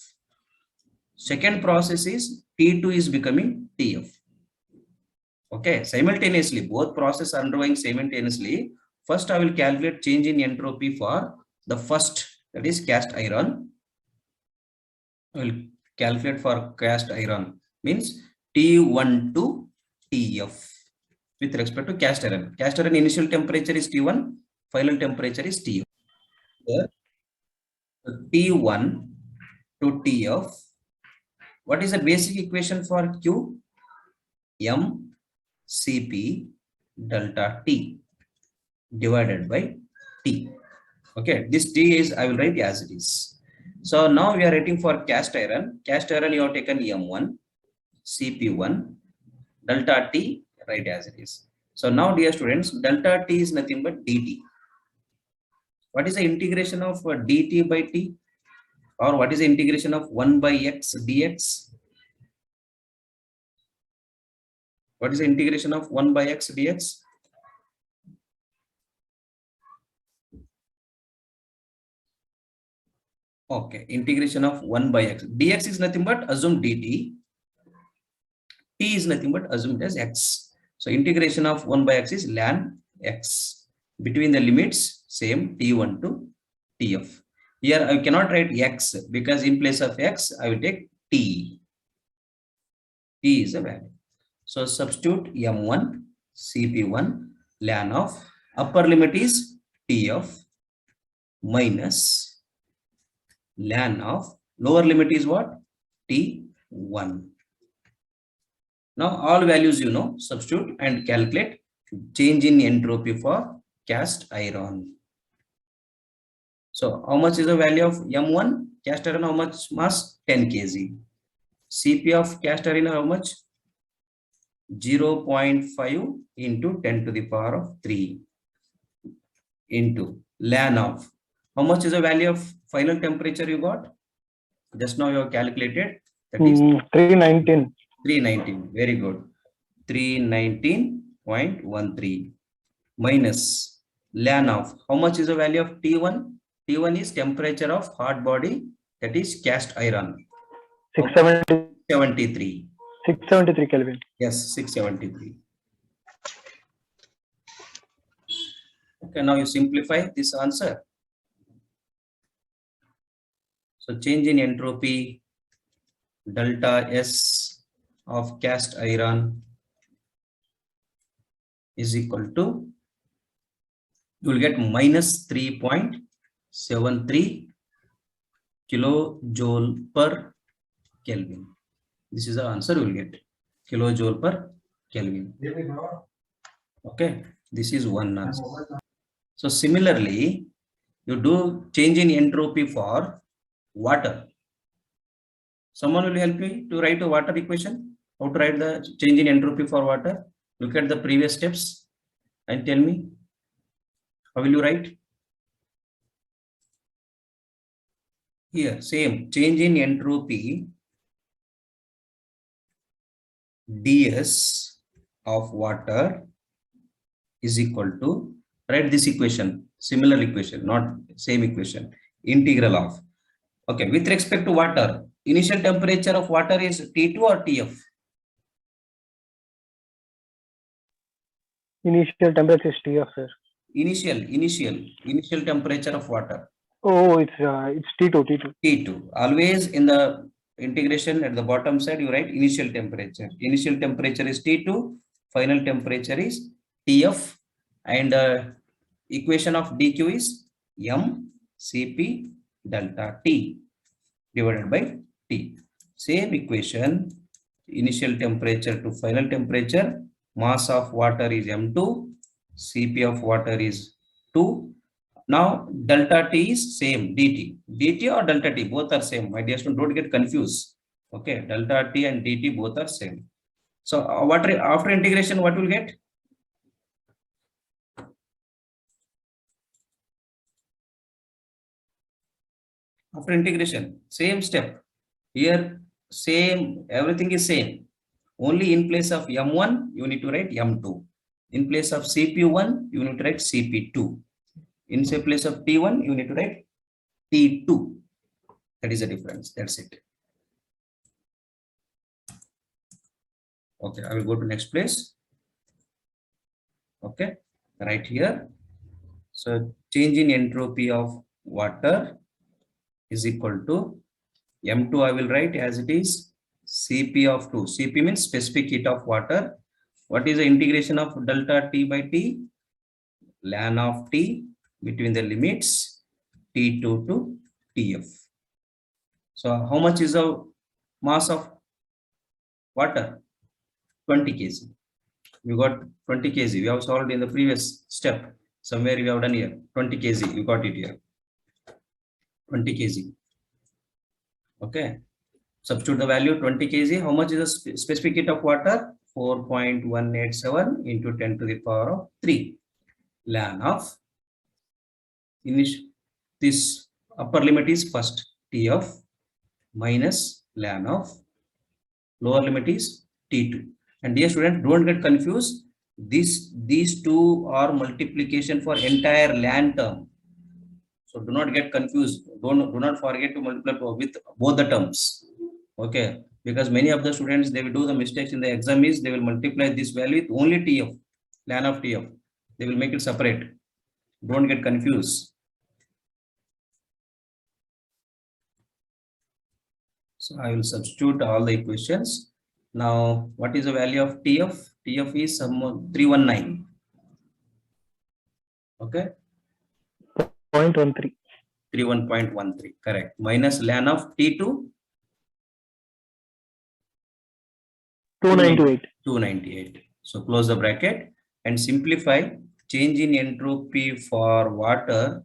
[SPEAKER 1] Second process is T2 is becoming TF. Okay. Simultaneously, both processes are undergoing simultaneously. First, I will calculate change in entropy for the first, that is cast iron. I will calculate for cast iron, means T1 to TF with respect to cast iron. Cast iron initial temperature is T1, final temperature is TF. Here, T1 to TF. What is the basic equation for Q? M Cp delta T divided by T. Okay, this T is, I will write as it is. So now we are writing for cast iron. Cast iron you have taken M1, Cp1, delta T, write as it is. So now dear students, delta T is nothing but dt. What is the integration of dt by T? Or what is the integration of 1 by x dx? What is the integration of 1 by x dx? Okay, integration of 1 by x. Dx is nothing but assume dt. T is nothing but assumed as x. So integration of 1 by x is ln x. Between the limits, same T1 to TF. Here I cannot write x because in place of x, I will take T. T is a value. So substitute M1, Cp1, ln of upper limit is TF minus ln of lower limit is what? T1. Now all values you know, substitute and calculate change in entropy for cast iron. So how much is the value of M1 cast iron? How much mass? 10 kg. Cp of cast iron how much? 0.5 into 10 to the power of 3 into ln of. How much is the value of final temperature you got? Just now you have calculated. That is
[SPEAKER 2] 319.
[SPEAKER 1] 319. Very good. 319.13 minus ln of. How much is the value of T1? T1 is temperature of hot body, that is cast iron.
[SPEAKER 2] 670,
[SPEAKER 1] 73.
[SPEAKER 2] 673 Kelvin.
[SPEAKER 1] Yes, 673. Okay, now you simplify this answer. So change in entropy delta S of cast iron is equal to, you will get minus 3.73 kilojoule per Kelvin. This is the answer you will get, kilojoule per Kelvin. Okay, this is one answer. So similarly, you do change in entropy for water. Someone will help me to write a water equation. How to write the change in entropy for water? Look at the previous steps and tell me. How will you write? Here, same change in entropy ds of water is equal to, write this equation, similar equation, not same equation, integral of. Okay, with respect to water, initial temperature of water is T2 or TF?
[SPEAKER 2] Initial temperature is TF, sir.
[SPEAKER 1] Initial temperature of water.
[SPEAKER 2] Oh, it's T2.
[SPEAKER 1] T2. Always in the integration at the bottom side, you write initial temperature. Initial temperature is T2, final temperature is TF, and equation of dq is m Cp delta T divided by T. Same equation, initial temperature to final temperature, mass of water is M2, Cp of water is 2. Now delta T is same, dt. dt or delta T, both are same. My dear student, don't get confused. Okay, delta T and dt both are same. So after integration, what will get? After integration, same step. Here, same, everything is same. Only in place of M1, you need to write M2. In place of CP1, you need to write CP2. In place of T1, you need to write T2. That is the difference. That's it. Okay, I will go to next place. Okay, right here. So change in entropy of water is equal to M2, I will write as it is Cp of 2. Cp means specific heat of water. What is the integration of delta T by T? Ln of T between the limits T2 to Tf. So how much is the mass of water? 20 kg. We got 20 kg. We have solved in the previous step. Somewhere we have done here. 20 kg. You got it here. 20 kg. Okay. Substitute the value 20 kg. How much is the specific heat of water? 4.187 into 10 to the power of 3. Ln of this upper limit is first Tf minus ln of lower limit is T2. And dear student, don't get confused. These two are multiplication for entire ln term. So do not get confused. Do not forget to multiply with both the terms. Okay, because many of the students, they will do the mistakes in the exam is they will multiply this value with only Tf, ln of Tf. They will make it separate. Don't get confused. So I will substitute all the equations. Now, what is the value of Tf? Tf is 319. Okay.
[SPEAKER 2] 0.13.
[SPEAKER 1] 31.13, correct. Minus ln of T2.
[SPEAKER 2] 298.
[SPEAKER 1] 298. So close the bracket and simplify. change in entropy for water,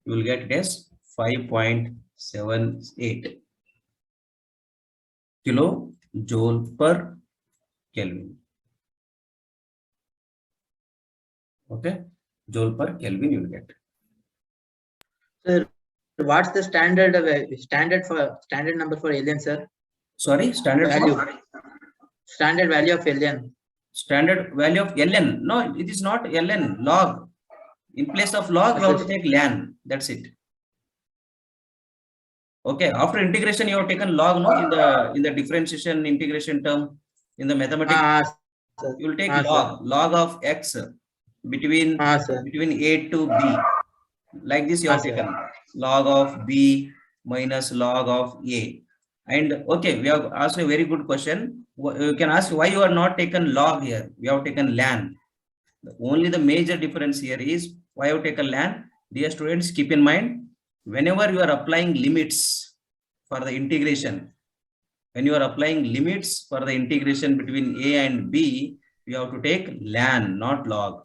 [SPEAKER 1] you will get it as 5.78 kilojoule per Kelvin. Okay, joule per Kelvin you will get.
[SPEAKER 3] Sir, what's the standard number for alien, sir?
[SPEAKER 1] Sorry, standard
[SPEAKER 3] Value.
[SPEAKER 1] for?
[SPEAKER 3] Standard value of alien.
[SPEAKER 1] Standard value of ln. No, it is not ln, log. In place of log, you have to take ln. That's it. Okay, after integration, you have taken log, no, in the differentiation integration term in the mathematics.
[SPEAKER 3] Sir.
[SPEAKER 1] You will take
[SPEAKER 3] Sir.
[SPEAKER 1] log of x between
[SPEAKER 3] Sir.
[SPEAKER 1] A to B. Like this, you have
[SPEAKER 3] Sir.
[SPEAKER 1] taken log of B minus log of A. And okay, we have asked a very good question. You can ask why you are not taken log here. We have taken ln. Only the major difference here is why you have taken ln. Dear students, keep in mind, whenever you are applying limits for the integration, when you are applying limits for the integration between A and B, you have to take ln, not log.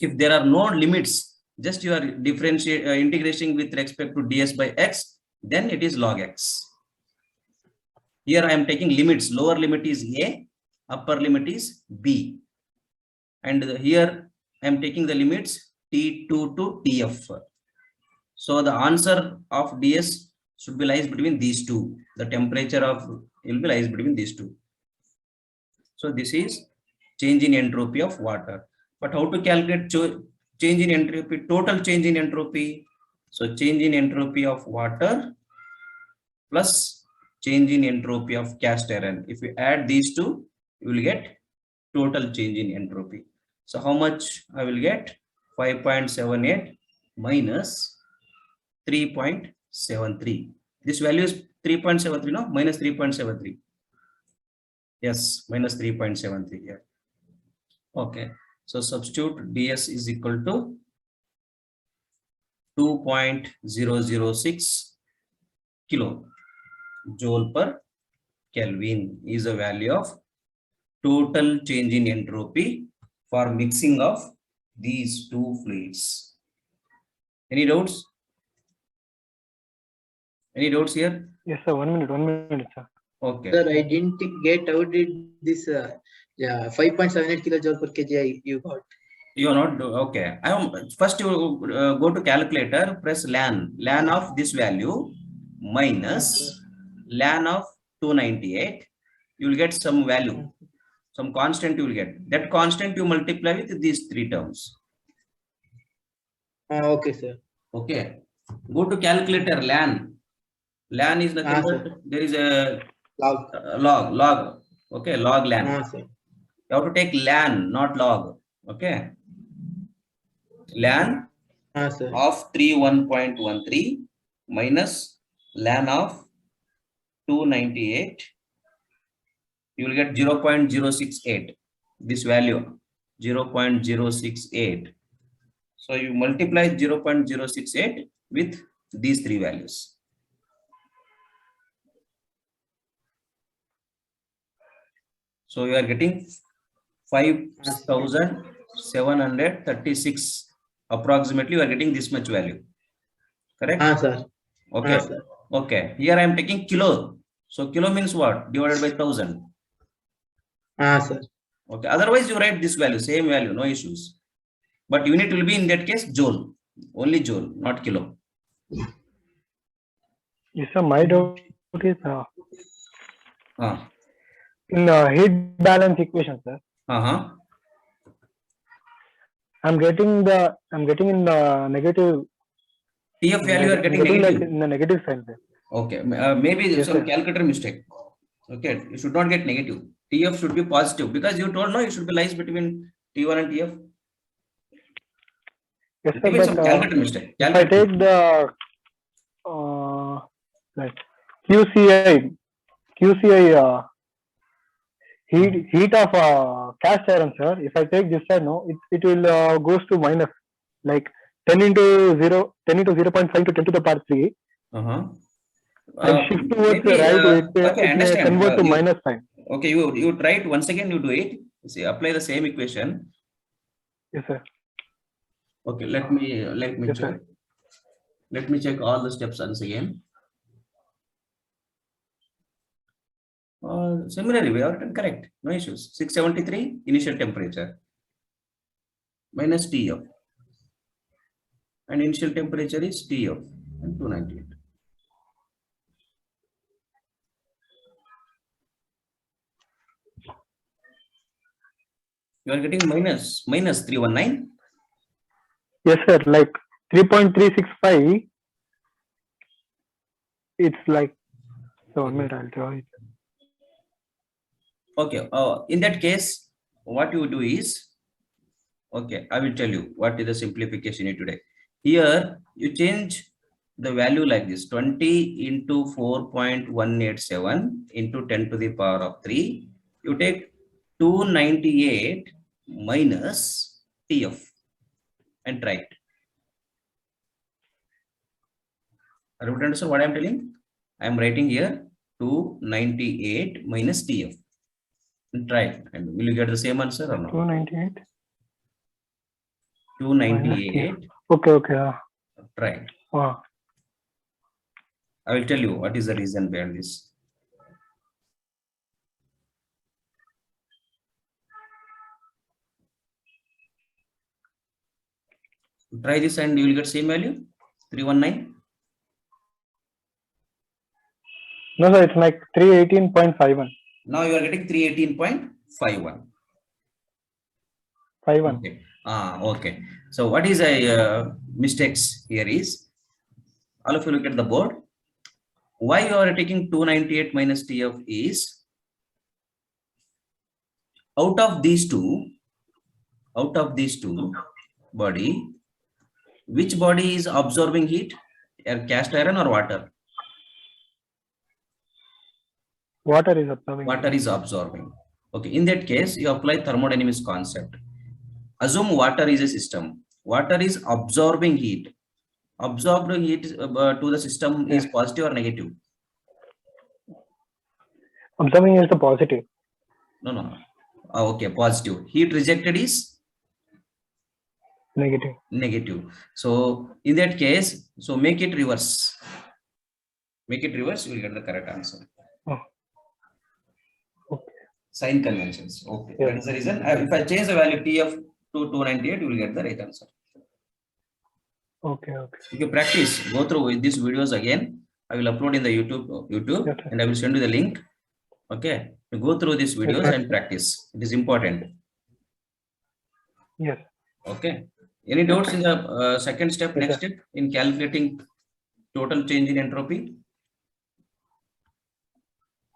[SPEAKER 1] If there are no limits, just you are integrating with respect to ds by x, then it is log x. Here I am taking limits. Lower limit is A, upper limit is B. And here I am taking the limits T2 to TF. So the answer of ds should be lies between these two. The temperature of will be lies between these two. So this is change in entropy of water. But how to calculate change in entropy, total change in entropy? So change in entropy of water plus change in entropy of cast iron. If you add these two, you will get total change in entropy. So how much I will get? 5.78 minus 3.73. This value is 3.73, no? Minus 3.73. Yes, minus 3.73 here. Okay. So substitute ds is equal to 2.006 kilojoule per Kelvin is a value of total change in entropy for mixing of these two fluids. Any doubts? Any doubts here?
[SPEAKER 2] Yes, sir. 1 minute, sir.
[SPEAKER 1] Okay.
[SPEAKER 3] Sir, I didn't get how did this 5.78 kilojoule per kg you got.
[SPEAKER 1] You are not okay. I am first you go to calculator, press ln of this value minus ln of 298. You will get some value, some constant you will get. That constant you multiply with these three terms.
[SPEAKER 3] Okay, sir.
[SPEAKER 1] Okay. Go to calculator ln. Ln is nothing but there is a log. Okay, log ln.
[SPEAKER 3] Sir.
[SPEAKER 1] You have to take ln, not log. Okay. Ln of 31.13 minus ln of 298. You will get 0.068. This value 0.068. So you multiply 0.068 with these three values. So you are getting 5,736 approximately. You are getting this much value. Correct?
[SPEAKER 3] Sir.
[SPEAKER 1] Okay. Sir. Okay. Here I am taking kilo. So kilo means what? Divided by 1,000.
[SPEAKER 3] Sir.
[SPEAKER 1] Okay. Otherwise you write this value, same value, no issues. But unit will be in that case joule. Only joule, not kilo.
[SPEAKER 2] Yes, sir. My doubt is in heat balance equation, sir. I'm getting in the negative.
[SPEAKER 1] TF value you are getting negative.
[SPEAKER 2] In the negative sign, sir.
[SPEAKER 1] Okay. Maybe yes, some calculator mistake. Okay. You should not get negative. TF should be positive because you told no, it should be lies between T1 and TF.
[SPEAKER 2] Yes, sir, but
[SPEAKER 1] some calculator mistake.
[SPEAKER 2] If I take the like QCI heat of cast iron, sir. If I take this side, no, it will goes to minus like 10 into 0.5 to 10 to the power 3. And shift towards the right, it may convert to minus sign.
[SPEAKER 1] Okay, you try it once again. You do it. See, apply the same equation.
[SPEAKER 2] Yes, sir.
[SPEAKER 1] Okay, let me
[SPEAKER 2] Yes,
[SPEAKER 1] check.
[SPEAKER 2] sir.
[SPEAKER 1] Let me check all the steps once again. Similarly, we are correct. No issues. 673 initial temperature minus TF, and initial temperature is TF and 298. You are getting minus 319.
[SPEAKER 2] Yes, sir. Like 3.365. It's like, so 1 minute, I'll draw it.
[SPEAKER 1] Okay. In that case, what you do is, okay, I will tell you what is the simplification you today. Here, you change the value like this: 20 into 4.187 into 10 to the power of 3. You take 298 minus TF and try it. Are you able to understand what I am telling? I am writing here 298 minus TF. And try it. And will you get the same answer or not?
[SPEAKER 2] 298
[SPEAKER 1] 298.
[SPEAKER 2] Okay.
[SPEAKER 1] Try it.
[SPEAKER 2] Wow.
[SPEAKER 1] I will tell you what is the reason behind this. Try this and you will get same value, 319.
[SPEAKER 2] No, sir, it's like 318.51.
[SPEAKER 1] Now you are getting 318.51.
[SPEAKER 2] 51.
[SPEAKER 1] Okay. Okay. So what is a mistakes here is, all of you look at the board. Why you are taking 298 minus TF is, out of these two body, which body is absorbing heat? Cast iron or water?
[SPEAKER 2] Water is absorbing.
[SPEAKER 1] Water is absorbing. Okay, in that case, you apply thermodynamics concept. Assume water is a system. Water is absorbing heat. Absorbed heat to the system is positive or negative?
[SPEAKER 2] Absorbing is the positive.
[SPEAKER 1] No. Okay, positive. Heat rejected is
[SPEAKER 2] Negative.
[SPEAKER 1] negative. So in that case, so make it reverse. Make it reverse, you will get the correct answer.
[SPEAKER 2] Oh. Okay.
[SPEAKER 1] Sign conventions. Okay,
[SPEAKER 2] Yeah.
[SPEAKER 1] that is the reason. If I change the value TF to 298, you will get the right answer.
[SPEAKER 2] Okay.
[SPEAKER 1] If you practice, go through with these videos again. I will upload in the YouTube,
[SPEAKER 2] Yes,
[SPEAKER 1] and I will send you the link. Okay, you go through these videos and practice. It is important.
[SPEAKER 2] Yes.
[SPEAKER 1] Okay. Any doubts in the second step,
[SPEAKER 2] Yes,
[SPEAKER 1] next
[SPEAKER 2] sir.
[SPEAKER 1] step in calculating total change in entropy?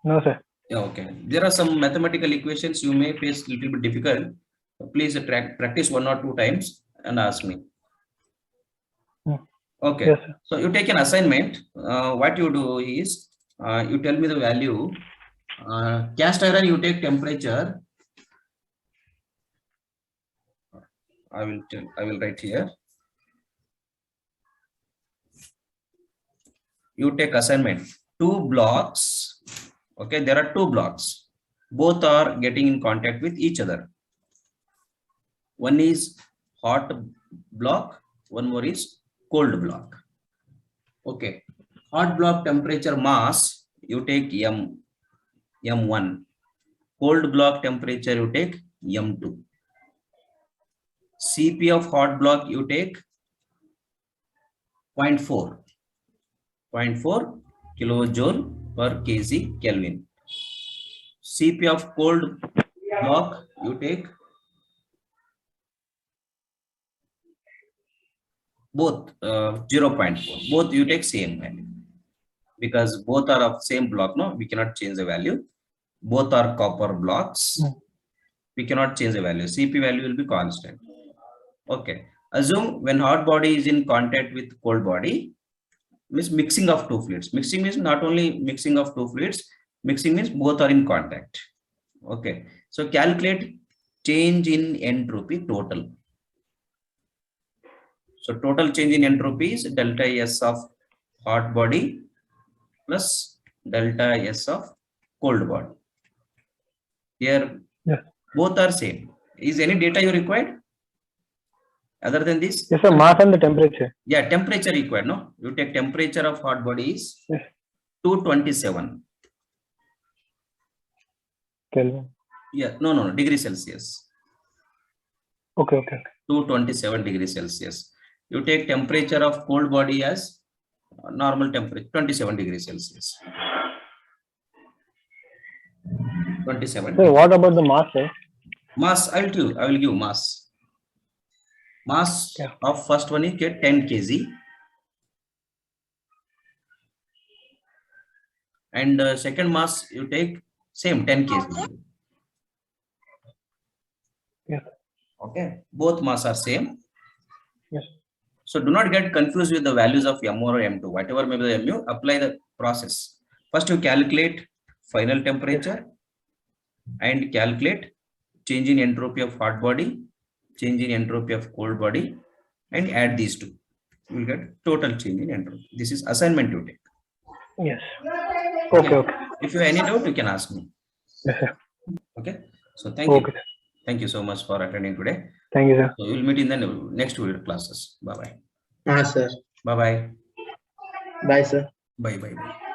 [SPEAKER 2] No, sir.
[SPEAKER 1] Yeah, okay. There are some mathematical equations you may face a little bit difficult. Please practice 1 or 2 times and ask me. Okay.
[SPEAKER 2] Yes, sir.
[SPEAKER 1] So you take an assignment. What you do is, you tell me the value. Cast iron, you take temperature. I will write here. You take assignment. 2 blocks. Okay, there are 2 blocks. Both are getting in contact with each other. One is hot block, one more is cold block. Okay. Hot block temperature mass, you take M1. Cold block temperature, you take M2. Cp of hot block, you take 0.4 kilojoule per kg Kelvin. Cp of cold block, you take both 0.4. Both you take same value, because both are of same block. No, we cannot change the value. Both are copper blocks. We cannot change the value. Cp value will be constant. Okay. Assume when hot body is in contact with cold body, means mixing of 2 fluids. Mixing means not only mixing of 2 fluids, mixing means both are in contact. Okay. So calculate change in entropy total. So total change in entropy is delta S of hot body plus delta S of cold body. Here, both are same. Is any data you required? Other than this,
[SPEAKER 2] Yes, sir. Mass and the temperature.
[SPEAKER 1] yeah, temperature required. No, you take temperature of hot body is
[SPEAKER 2] Yes.
[SPEAKER 1] 227.
[SPEAKER 2] Kelvin.
[SPEAKER 1] Yeah, no, degree Celsius.
[SPEAKER 2] Okay.
[SPEAKER 1] 227 degrees Celsius. You take temperature of cold body as normal temperature, 27 degrees Celsius. 27.
[SPEAKER 2] So what about the mass, sir?
[SPEAKER 1] Mass, I will give mass. Mass
[SPEAKER 2] Yeah.
[SPEAKER 1] of first one is get 10 kg. And second mass, you take same 10 kg.
[SPEAKER 2] Yes.
[SPEAKER 1] Okay, both mass are same.
[SPEAKER 2] Yes.
[SPEAKER 1] So do not get confused with the values of M1 or M2. Whatever may be the MU, apply the process. First, you calculate final temperature and calculate change in entropy of hot body, change in entropy of cold body, and add these two. You will get total change in entropy. This is assignment you take.
[SPEAKER 2] Yes. Okay.
[SPEAKER 1] If you have any doubt, you can ask me.
[SPEAKER 2] Yes, sir.
[SPEAKER 1] Okay. So thank you.
[SPEAKER 2] Okay, sir.
[SPEAKER 1] Thank you so much for attending today.
[SPEAKER 2] Thank you, sir.
[SPEAKER 1] So we will meet in the next video classes. Bye bye.
[SPEAKER 3] Sir.
[SPEAKER 1] Bye bye.
[SPEAKER 3] Bye, sir.
[SPEAKER 1] Bye bye.